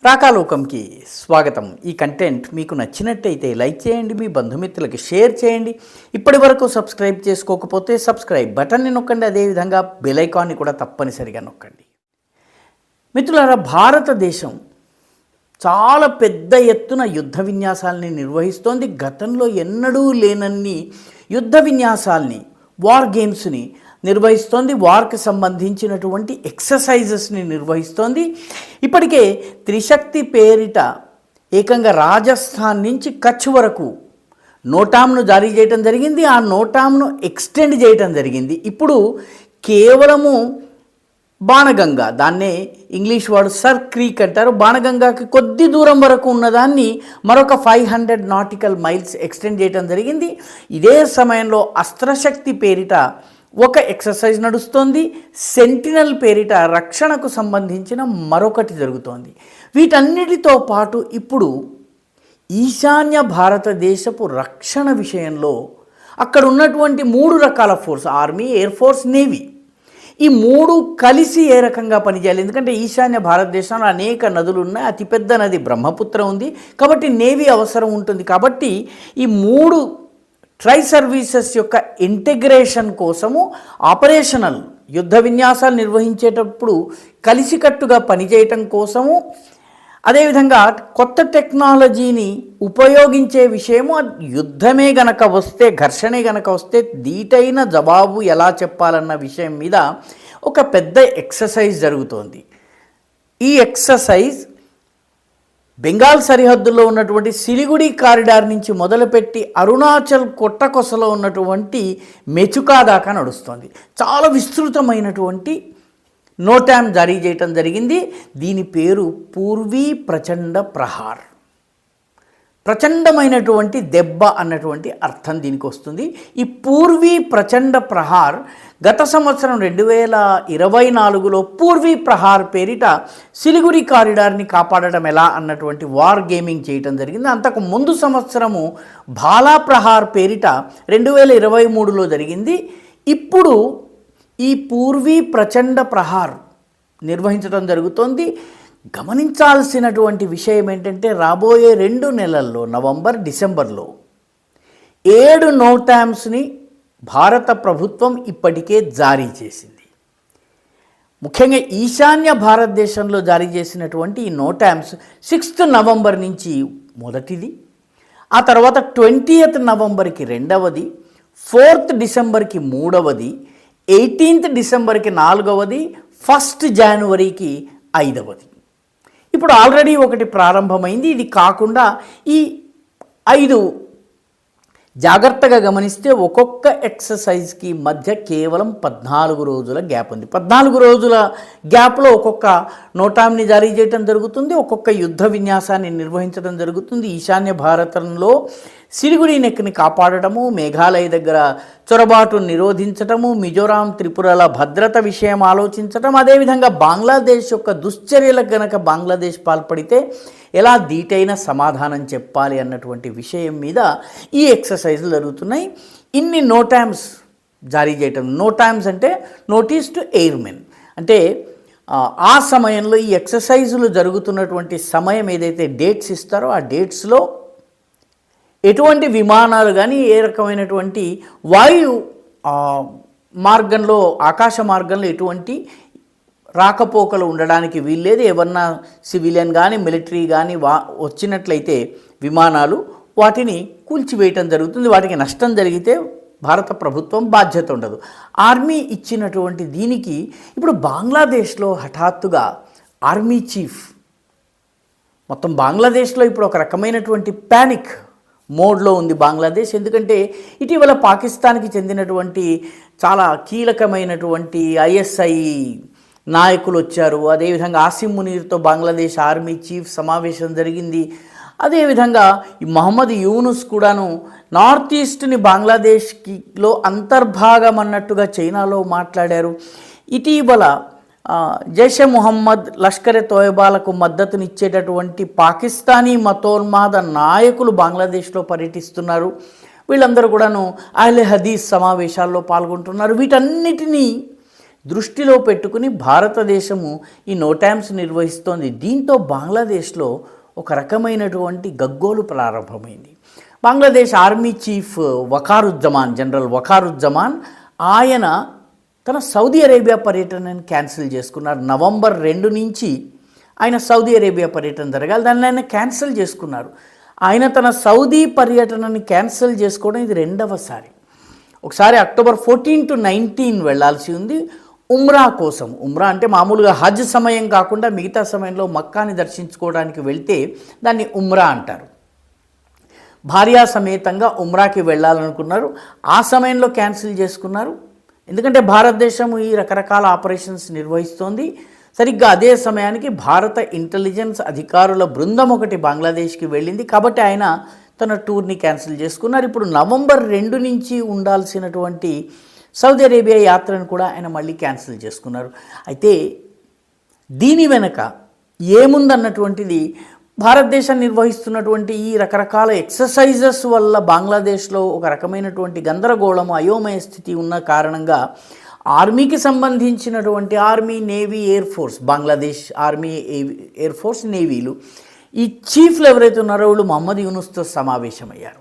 రాకాలోకంకి స్వాగతం. ఈ కంటెంట్ మీకు నచ్చినట్టయితే లైక్ చేయండి, మీ బంధుమిత్రులకి షేర్ చేయండి. ఇప్పటి వరకు సబ్స్క్రైబ్ చేసుకోకపోతే సబ్స్క్రైబ్ బటన్ని నొక్కండి, అదేవిధంగా బెల్ ఐకాన్ని కూడా తప్పనిసరిగా నొక్కండి. మిత్రులారా, భారతదేశం చాలా పెద్ద ఎత్తున యుద్ధ విన్యాసాలని నిర్వహిస్తోంది. గతంలో ఎన్నడూ లేనన్ని యుద్ధ విన్యాసాలని, వార్ గేమ్స్ని నిర్వహిస్తోంది. వార్కి సంబంధించినటువంటి ఎక్సర్సైజెస్ని నిర్వహిస్తోంది. ఇప్పటికే త్రిశక్తి పేరిట ఏకంగా రాజస్థాన్ నుంచి కచ్ వరకు నోటాంను జారీ చేయడం జరిగింది. ఆ నోటాంను ఎక్స్టెండ్ చేయడం జరిగింది. ఇప్పుడు కేవలము బాణగంగ, దాన్నే ఇంగ్లీష్ వర్డ్ సర్ క్రీక్ అంటారు. బాణగంగాకి కొద్ది దూరం వరకు ఉన్నదాన్ని మరొక 500 నాటికల్ మైల్స్ ఎక్స్టెండ్ చేయడం జరిగింది. ఇదే సమయంలో అస్త్రశక్తి పేరిట ఒక ఎక్సర్సైజ్ నడుస్తోంది. సెంటినల్ పేరిట రక్షణకు సంబంధించిన మరొకటి జరుగుతోంది. వీటన్నిటితో పాటు ఇప్పుడు ఈశాన్య భారతదేశపు రక్షణ విషయంలో అక్కడ ఉన్నటువంటి 3 రకాల force, army, air force, navy, ఈ 3 కలిసి ఏ రకంగా పనిచేయాలి? ఎందుకంటే ఈశాన్య భారతదేశంలో అనేక నదులు ఉన్నాయి. అతిపెద్ద నది బ్రహ్మపుత్ర ఉంది, కాబట్టి నేవీ అవసరం ఉంటుంది. కాబట్టి ఈ 3 ట్రై సర్వీసెస్ యొక్క ఇంటిగ్రేషన్ కోసము ఆపరేషనల్ యుద్ధ విన్యాసాలు నిర్వహించేటప్పుడు కలిసికట్టుగా పనిచేయటం కోసము, అదేవిధంగా కొత్త టెక్నాలజీని ఉపయోగించే విషయము, యుద్ధమే గనక వస్తే, ఘర్షణే గనక వస్తే దీటైన జవాబు ఎలా చెప్పాలన్న విషయం మీద ఒక పెద్ద ఎక్సర్సైజ్ జరుగుతోంది. ఈ ఎక్సర్సైజ్ బెంగాల్ సరిహద్దుల్లో ఉన్నటువంటి సిలిగుడి కారిడార్ నుంచి మొదలుపెట్టి అరుణాచల్ కొట్టకొసలో ఉన్నటువంటి మెచుకా దాకా నడుస్తుంది. చాలా విస్తృతమైనటువంటి నోటాం జారీ చేయటం జరిగింది. దీని పేరు పూర్వీ ప్రచండ ప్రహార్. ప్రచండమైనటువంటి దెబ్బ అన్నటువంటి అర్థం దీనికి వస్తుంది. ఈ పూర్వీ ప్రచండ ప్రహార్ గత సంవత్సరం 2024లో పూర్వీ ప్రహార్ పేరిట సిలిగురి కారిడార్ని కాపాడడం ఎలా అన్నటువంటి వార్ గేమింగ్ చేయటం జరిగింది. అంతకు ముందు సంవత్సరము భాలా ప్రహార్ పేరిట 2023లో జరిగింది. ఇప్పుడు ఈ పూర్వీ ప్రచండ ప్రహార్ నిర్వహించడం జరుగుతోంది. గమనించాల్సినటువంటి విషయం ఏంటంటే, రాబోయే 2 నెలల్లో, నవంబర్, డిసెంబర్లో 7 నోటామ్స్ని భారత ప్రభుత్వం ఇప్పటికే జారీ చేసింది. ముఖ్యంగా ఈశాన్య భారతదేశంలో జారీ చేసినటువంటి ఈ నోటామ్స్ 6th నవంబర్ నుంచి మొదటిది, ఆ తర్వాత 20th నవంబర్కి రెండవది, 4th డిసెంబర్కి మూడవది, 18th డిసెంబర్కి నాలుగవది, 1st జనవరికి ఐదవది. ఇప్పుడు ఆల్రెడీ ఒకటి ప్రారంభమైంది. ఇది కాకుండా ఈ 5 జాగ్రత్తగా గమనిస్తే ఒక్కొక్క ఎక్సర్సైజ్కి మధ్య కేవలం 14 రోజుల గ్యాప్ ఉంది. 14 రోజుల గ్యాప్లో ఒక్కొక్క నోటాంని జారీ చేయడం జరుగుతుంది, ఒక్కొక్క యుద్ధ విన్యాసాన్ని నిర్వహించడం జరుగుతుంది. ఈశాన్య భారతంలో సిలిగుడి నెక్ని కాపాడటము, మేఘాలయ దగ్గర చొరబాటు నిరోధించటము, మిజోరాం, త్రిపురల భద్రత విషయం ఆలోచించటం, అదేవిధంగా బంగ్లాదేశ్ యొక్క దుశ్చర్యలకు గనక బంగ్లాదేశ్ పాల్పడితే ఎలా దీటైన సమాధానం చెప్పాలి అన్నటువంటి విషయం మీద ఈ ఎక్సర్సైజులు జరుగుతున్నాయి. ఇన్ని నోటామ్స్ జారీ చేయటం, నోటామ్స్ అంటే నోటీస్ టు ఎయిర్మెన్, అంటే ఆ సమయంలో ఈ ఎక్సర్సైజులు జరుగుతున్నటువంటి సమయం ఏదైతే డేట్స్ ఇస్తారో ఆ డేట్స్లో ఎటువంటి విమానాలు కానీ, ఏ రకమైనటువంటి వాయు మార్గంలో, ఆకాశ మార్గంలో ఎటువంటి రాకపోకలు ఉండడానికి వీల్లేదు. ఏమన్నా సివిలియన్ కానీ, మిలిటరీ కానీ వచ్చినట్లయితే విమానాలు, వాటిని కూల్చివేయటం జరుగుతుంది. వాటికి నష్టం జరిగితే భారత ప్రభుత్వం బాధ్యత ఉండదు. ఆర్మీ ఇచ్చినటువంటి దీనికి ఇప్పుడు బంగ్లాదేశ్లో హఠాత్తుగా ఆర్మీ చీఫ్, మొత్తం బంగ్లాదేశ్లో ఇప్పుడు ఒక రకమైనటువంటి ప్యానిక్ మోడ్లో ఉంది బంగ్లాదేశ్. ఎందుకంటే ఇటీవల పాకిస్తాన్కి చెందినటువంటి చాలా కీలకమైనటువంటి ఐఎస్ఐ నాయకులు వచ్చారు. అదేవిధంగా ఆసిమ్ మునీర్తో బంగ్లాదేశ్ ఆర్మీ చీఫ్ సమావేశం జరిగింది. అదేవిధంగా ఈ మహమ్మద్ యూనుస్ కూడాను నార్త్ ఈస్ట్ని బంగ్లాదేశ్లో అంతర్భాగం అన్నట్టుగా చైనాలో మాట్లాడారు. ఇటీవల జైషే మొహమ్మద్, లష్కరే తోయబాలకు మద్దతునిచ్చేటటువంటి పాకిస్తానీ మతోన్మాద నాయకులు బంగ్లాదేశ్లో పర్యటిస్తున్నారు. వీళ్ళందరూ కూడాను అహ్లే హదీస్ సమావేశాల్లో పాల్గొంటున్నారు. వీటన్నిటినీ దృష్టిలో పెట్టుకుని భారతదేశము ఈ నోటామ్స్ నిర్వహిస్తోంది. దీంతో బంగ్లాదేశ్లో ఒక రకమైనటువంటి గగ్గోలు ప్రారంభమైంది. బంగ్లాదేశ్ ఆర్మీ చీఫ్ వకారుజ్జమాన్, జనరల్ వకారుజ్జమాన్, ఆయన తన సౌదీ అరేబియా పర్యటనని క్యాన్సిల్ చేసుకున్నారు. నవంబర్ 2 నుంచి ఆయన సౌదీ అరేబియా పర్యటన జరగాలి, దాన్ని ఆయన క్యాన్సిల్ చేసుకున్నారు. ఆయన తన సౌదీ పర్యటనని క్యాన్సిల్ చేసుకోవడం ఇది రెండవసారి. ఒకసారి అక్టోబర్ 14 to 19 వెళ్ళాల్సి ఉంది ఉమ్రా కోసం. ఉమ్రా అంటే మామూలుగా హజ్ సమయం కాకుండా మిగతా సమయంలో మక్కాని దర్శించుకోవడానికి వెళ్తే దాన్ని ఉమ్రా అంటారు. భార్యా సమేతంగా ఉమ్రాకి వెళ్ళాలనుకున్నారు, ఆ సమయంలో క్యాన్సిల్ చేసుకున్నారు. ఎందుకంటే భారతదేశం ఈ రకరకాల ఆపరేషన్స్ నిర్వహిస్తోంది. సరిగ్గా అదే సమయానికి భారత ఇంటెలిజెన్స్ అధికారుల బృందం ఒకటి బంగ్లాదేశ్కి వెళ్ళింది. కాబట్టి ఆయన తన టూర్ని క్యాన్సిల్ చేసుకున్నారు. ఇప్పుడు నవంబర్ 2 నుంచి ఉండాల్సినటువంటి సౌదీ అరేబియా యాత్రను కూడా ఆయన మళ్ళీ క్యాన్సిల్ చేసుకున్నారు. అయితే దీని వెనక ఏముందన్నటువంటిది, భారతదేశం నిర్వహిస్తున్నటువంటి ఈ రకరకాల ఎక్సర్సైజెస్ వల్ల బంగ్లాదేశ్లో ఒక రకమైనటువంటి గందరగోళం, అయోమయ స్థితి ఉన్న కారణంగా ఆర్మీకి సంబంధించినటువంటి army, navy, air force, Bangladesh army, air force, నేవీలు ఈ చీఫ్లు ఎవరైతే ఉన్నారో వీళ్ళు మహమ్మద్ యూనుస్తో సమావేశమయ్యారు.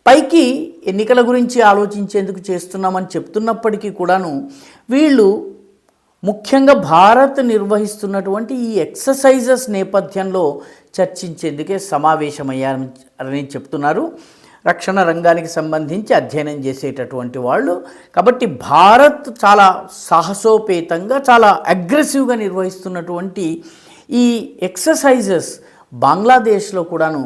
పైకి ఎన్నికల గురించి ఆలోచించేందుకు చేస్తున్నామని చెప్తున్నప్పటికీ కూడాను వీళ్ళు ముఖ్యంగా భారత్ నిర్వహిస్తున్నటువంటి ఈ ఎక్సర్సైజెస్ నేపథ్యంలో చర్చించేందుకే సమావేశమయ్యారని చెప్తున్నారు. రక్షణ రంగానికి సంబంధించి అధ్యయనం చేసేటటువంటి వాళ్ళు. కాబట్టి భారత్ చాలా సాహసోపేతంగా, చాలా అగ్రెసివ్గా నిర్వహిస్తున్నటువంటి ఈ ఎక్సర్సైజెస్ బంగ్లాదేశ్లో కూడాను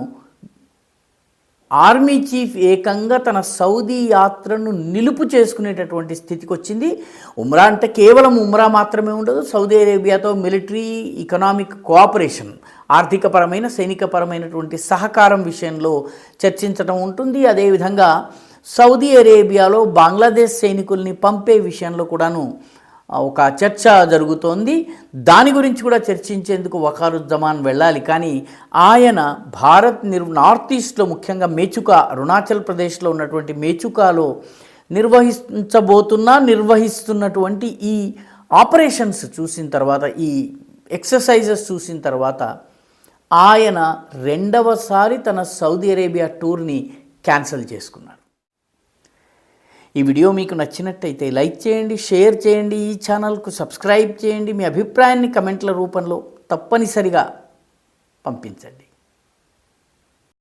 ఆర్మీ చీఫ్ ఏకంగా తన సౌదీ యాత్రను నిలుపు చేసుకునేటటువంటి స్థితికి వచ్చింది. ఉమ్రా అంటే కేవలం ఉమ్రా మాత్రమే ఉండదు, సౌదీ అరేబియాతో మిలిటరీ, ఎకనామిక్ కోఆపరేషన్, ఆర్థికపరమైన, సైనికపరమైనటువంటి సహకారం విషయంలో చర్చించడం ఉంటుంది. అదేవిధంగా సౌదీ అరేబియాలో బంగ్లాదేశ్ సైనికుల్ని పంపే విషయంలో కూడాను ఒక చర్చ జరుగుతోంది. దాని గురించి కూడా చర్చించేందుకు వకారుజ్జమాన్ వెళ్ళాలి. కానీ ఆయన భారత్ నార్త్ ఈస్ట్లో, ముఖ్యంగా మేచుకా, అరుణాచల్ ప్రదేశ్లో ఉన్నటువంటి మేచుకాలో నిర్వహిస్తున్నటువంటి ఈ ఆపరేషన్స్ చూసిన తర్వాత, ఈ ఎక్సర్సైజెస్ చూసిన తర్వాత ఆయన రెండవసారి తన సౌదీ అరేబియా టూర్ని క్యాన్సిల్ చేసుకున్నాడు. ఈ వీడియో మీకు నచ్చినట్టయితే లైక్ చేయండి, షేర్ చేయండి, ఈ ఛానల్కు సబ్స్క్రైబ్ చేయండి. మీ అభిప్రాయాన్ని కమెంట్ల రూపంలో తప్పనిసరిగా పంపించండి.